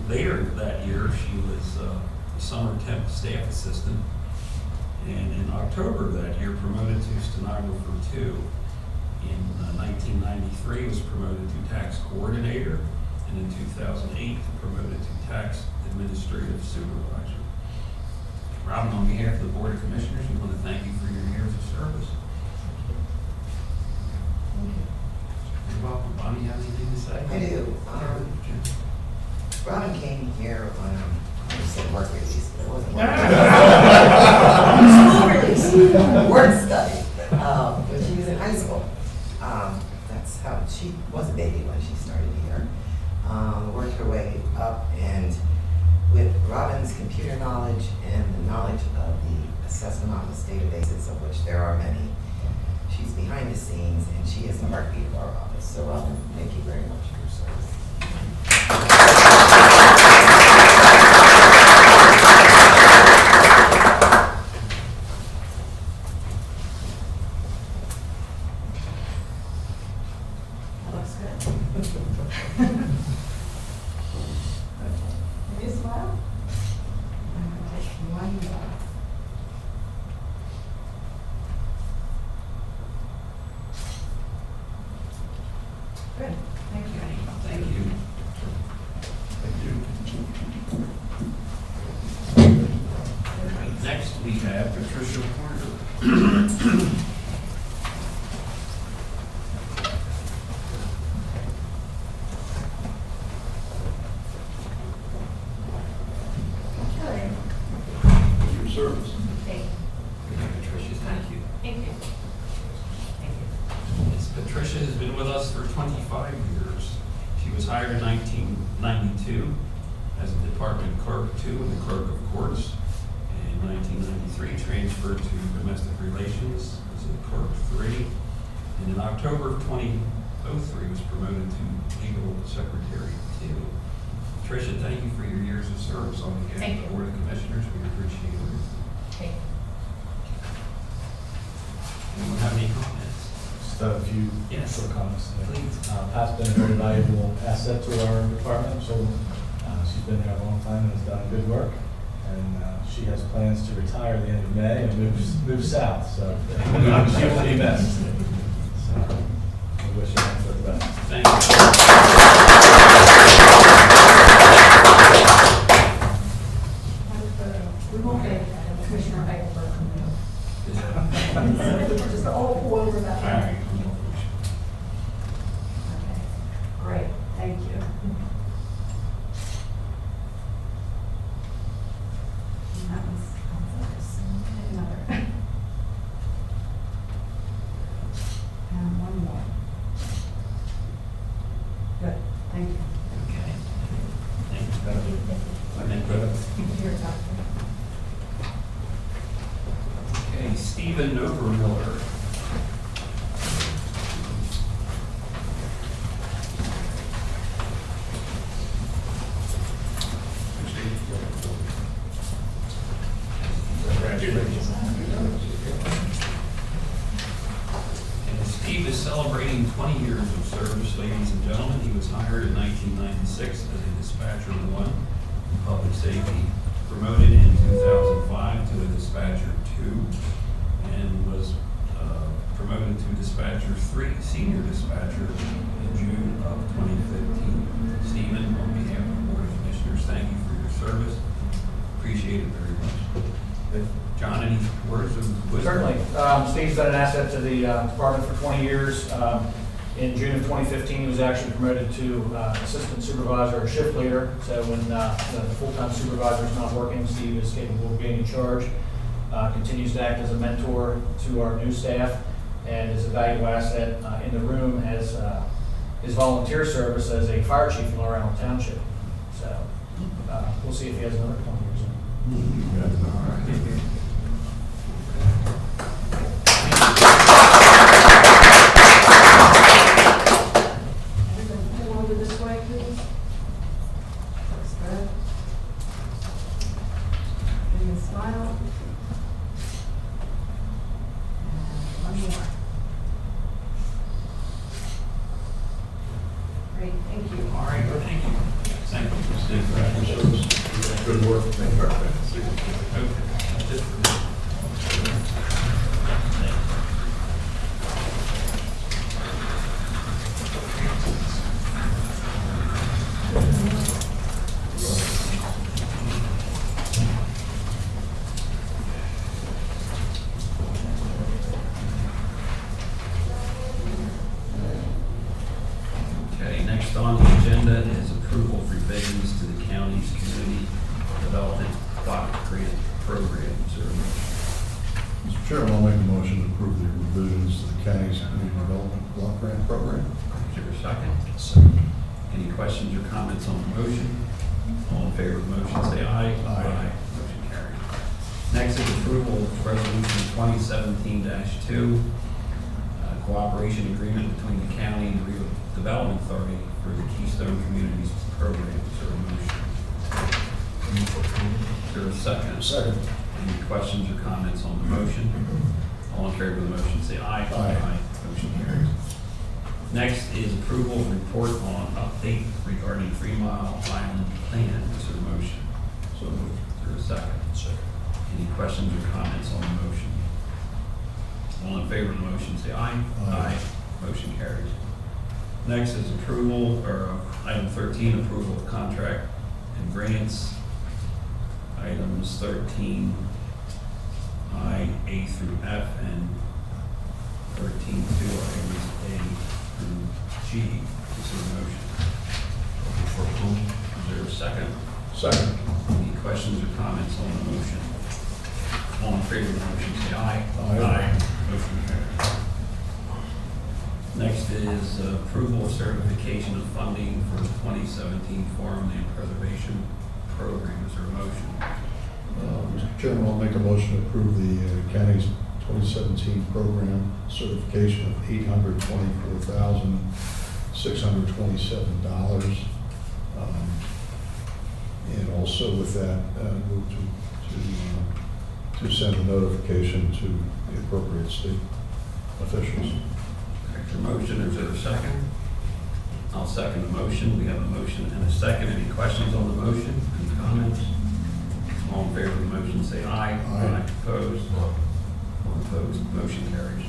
later that year, she was a summer temp staff assistant. And in October that year, promoted to stenographer 2. In 1993, was promoted to tax coordinator, and in 2008, promoted to tax administrative supervisor. Robin, on behalf of the Board of Commissioners, we want to thank you for your years of service. You're welcome. Bonnie, you have anything to say? I do. Robin came here on, I just said work release, but it wasn't work release. School release, work study. When she was in high school. That's how she was a baby when she started here. Worked her way up, and with Robin's computer knowledge and the knowledge of the assessment office databases, of which there are many, she's behind the scenes and she is the heartbeat of our office. So Robin, thank you very much for your service. Good, thank you. Thank you. Next, we have Patricia Porter. Okay. Your service. Thank you. Patricia, thank you. Thank you. Thank you. Ms. Patricia has been with us for 25 years. She was hired in 1992 as a department clerk 2 and the clerk of courts. In 1993, transferred to domestic relations as a clerk 3. And in October of 2003, was promoted to legal secretary 2. Patricia, thank you for your years of service on behalf Thank of the you. Board of Commissioners. We appreciate it. Thank you. Anyone have any comments? Just a few Yes. short comments. Please. Pat's been a very valuable asset to our department, so she's been there a long time and has done good work. And she has plans to retire at the end of May and move south, so she will be missed. So we wish her nothing but the best. Thank you. We won't get Commissioner Eichelberg. Just all go over that. All right. Okay, great, thank you. And that was, take another. And one more. Good, thank you. Okay. Thank you. Thank you. Here, Doctor. Okay, Stephen Overmiller. And Steve is celebrating 20 years of service, ladies and gentlemen. He was hired in 1996 as a dispatcher 1 in public safety, promoted in 2005 to a dispatcher 2, and was promoted to dispatcher 3, senior dispatcher, in June of 2015. Stephen, on behalf of the Board of Commissioners, thank you for your service. Appreciate it very much. John, any words of wisdom? Certainly. Steve's been an asset to the department for 20 years. In June of 2015, he was actually promoted to assistant supervisor or shift leader. So when the full-time supervisor is not working, Steve is capable of gaining charge. Continues to act as a mentor to our new staff and is a valuable asset in the room as his volunteer service as a fire chief in Laurel Township. So we'll see if he has another 20 years in. All right. Everyone pull over this way, please. Looks good. Give me a smile. And one more. Great, thank you. All right, thank you. Thank you. Thank you. Service. Good work. Thank you. Okay, that's it for me. Okay, next on the agenda is approval of revisions to the county's community development block grant program. Is there a motion? Mr. Chairman, I'll make a motion to approve the revisions to the county's community development block grant program. Is there a second? Second. Any questions or comments on the motion? All in favor of the motion, say aye. Aye. Motion carries. Next is approval of resolution 2017-2, cooperation agreement between the county and the redevelopment authority for the Keystone Communities program. Is there a motion? Is there a second? Second. Any questions or comments on the motion? All in favor of the motion, say aye. Aye. Motion carries. Next is approval of report on update regarding 3 Mile Island plan. Is there a motion? So moved. Is there a second? Second. Any questions or comments on the motion? All in favor of the motion, say aye. Aye. Motion carries. Next is approval, or item 13, approval of contract and grants. Items 13, I, A through F, and 13, 2, items A through G. Is there a motion? Is there a second? Second. Any questions or comments on the motion? All in favor of the motion, say aye. Aye. Motion carries. Next is approval of certification of funding for the 2017 Farmland Preservation Program. Is there a motion? Mr. Chairman, I'll make a motion to approve the county's 2017 program certification of $824,627. And also with that, move to send a notification to the appropriate state officials. Is there a motion or is there a second? I'll second the motion. We have a motion and a second. Any questions on the motion? Any comments? All in favor of the motion, say aye. Aye. Opposed? All opposed, motion carries.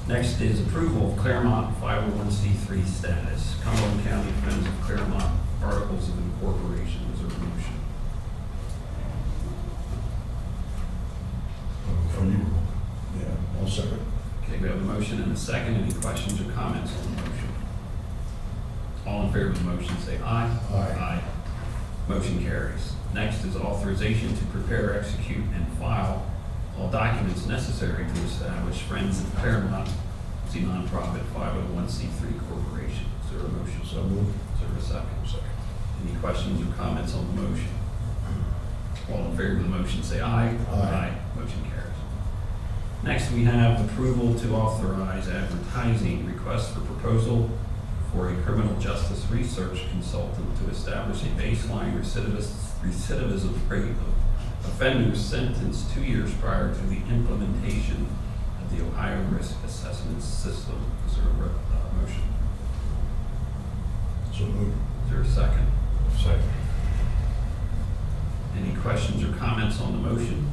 Next is approval of Claremont 501c3 status. Cumberland County Friends of Claremont Articles of Incorporation. Is there a motion? Yeah, I'll second. Okay, we have a motion and a second. Any questions or comments on the motion? All in favor of the motion, say aye. Aye. Motion carries. Next is authorization to prepare, execute, and file all documents necessary to establish Friends of Claremont as a nonprofit 501c3 corporation. Is there a motion? So moved. Is there a second? Second. Any questions or comments on the motion? All in favor of the motion, say aye. Aye. Motion carries. Next, we have approval to authorize advertising request for proposal for a criminal justice research consultant to establish a baseline recidivism rate of offenders sentenced 2 years prior to the implementation of the Ohio Risk Assessment System. Is there a motion? So moved. Is there a second? Second. Any questions or comments on the motion?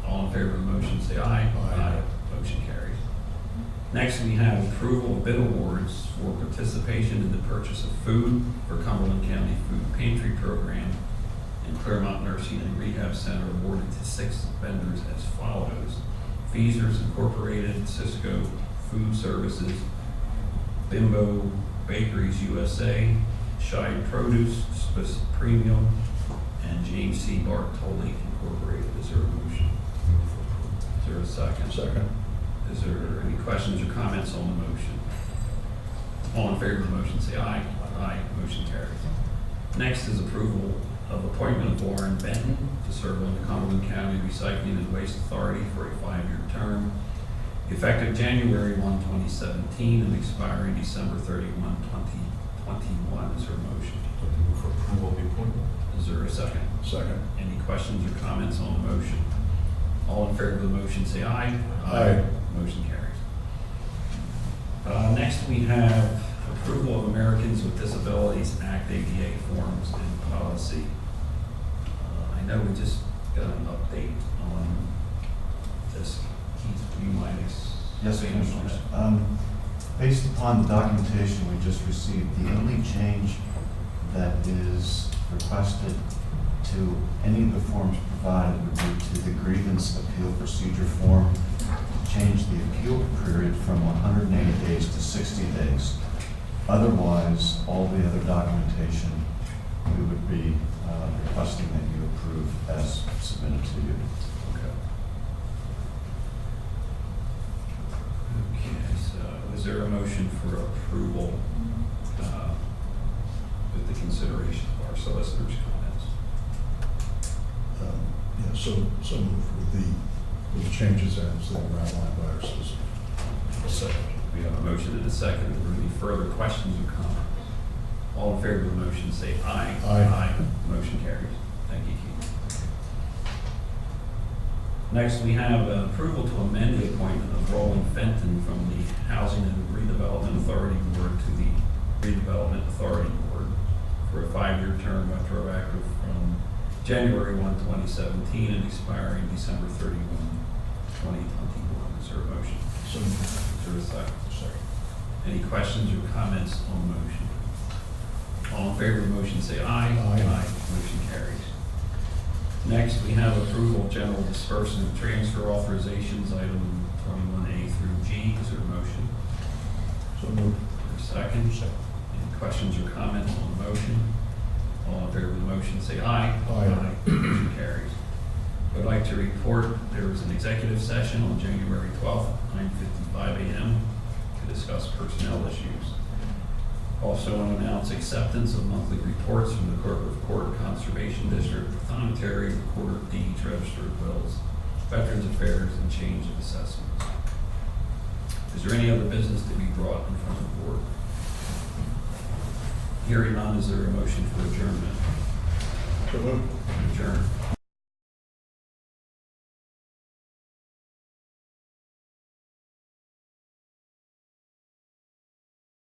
All in favor of the motion, say aye. Aye. Motion carries. Next, we have approval of bid awards for participation in the purchase of food for Cumberland County Food Pantry Program and Claremont Nursing and Rehab Center awarded to 6 vendors as follows. Feasers Incorporated, Cisco Food Services, Bimbo Bakeries USA, Shide Produce, Swiss Premium, and James C. Bartoli Incorporated. Is there a motion? Is there a second? Second. Is there any questions or comments on the motion? All in favor of the motion, say aye. Aye. Motion carries. Next is approval of appointment of Lauren Benton to serve on the Cumberland County Recycling and Waste Authority for a 5-year term, effective January 1, 2017, and expiring December 31, 2021. Is there a motion? Move for approval of the appointment. Is there a second? Second. Any questions or comments on the motion? All in favor of the motion, say aye. Aye. Motion carries. Next, we have approval of Americans with Disabilities Act ADA forms and policy. I know we just got an update on this. Keith, do you mind Yes, expanding on Commissioners. that? Based upon the documentation we just received, the only change that is requested to any of the forms provided would be to the grievance appeal procedure form, change the appeal period from 180 days to 60 days. Otherwise, all the other documentation, we would be requesting that you approve as submitted to you. Okay, so is there a motion for approval with the consideration of our solicitor's comments? Yeah, so moved with the changes as they were outlined by our solicitor. Second. We have a motion and a second. Are there any further questions or comments? All in favor of the motion, say aye. Aye. Motion carries. Thank you, Keith. Next, we have approval to amend the appointment of Roland Fenton from the Housing and Redevelopment Authority Board to the Redevelopment Authority Board for a 5-year term retroactive from January 1, 2017 and expiring December 31, 2021. Is there a motion? So moved. Is there a second? Second. Any questions or comments on the motion? All in favor of the motion, say aye. Aye. Motion carries. Next, we have approval of general disbursement of transfer authorizations, item 21A through G. Is there a motion? So moved. Is there a second? Second. Any questions or comments on the motion? All in favor of the motion, say aye. Aye. Motion carries. I'd like to report there was an executive session on January 12th, 9:55 a.m. to discuss personnel issues. Also want to announce acceptance of monthly reports from the Clerk of Court, Conservation District, Thonotary, Recorder of Deeds, Register of Wills, Veterans Affairs, and change of assessments. Is there any other business to be brought in front of the board? Hearing none, is there a motion for adjournment? So moved. Adjourn.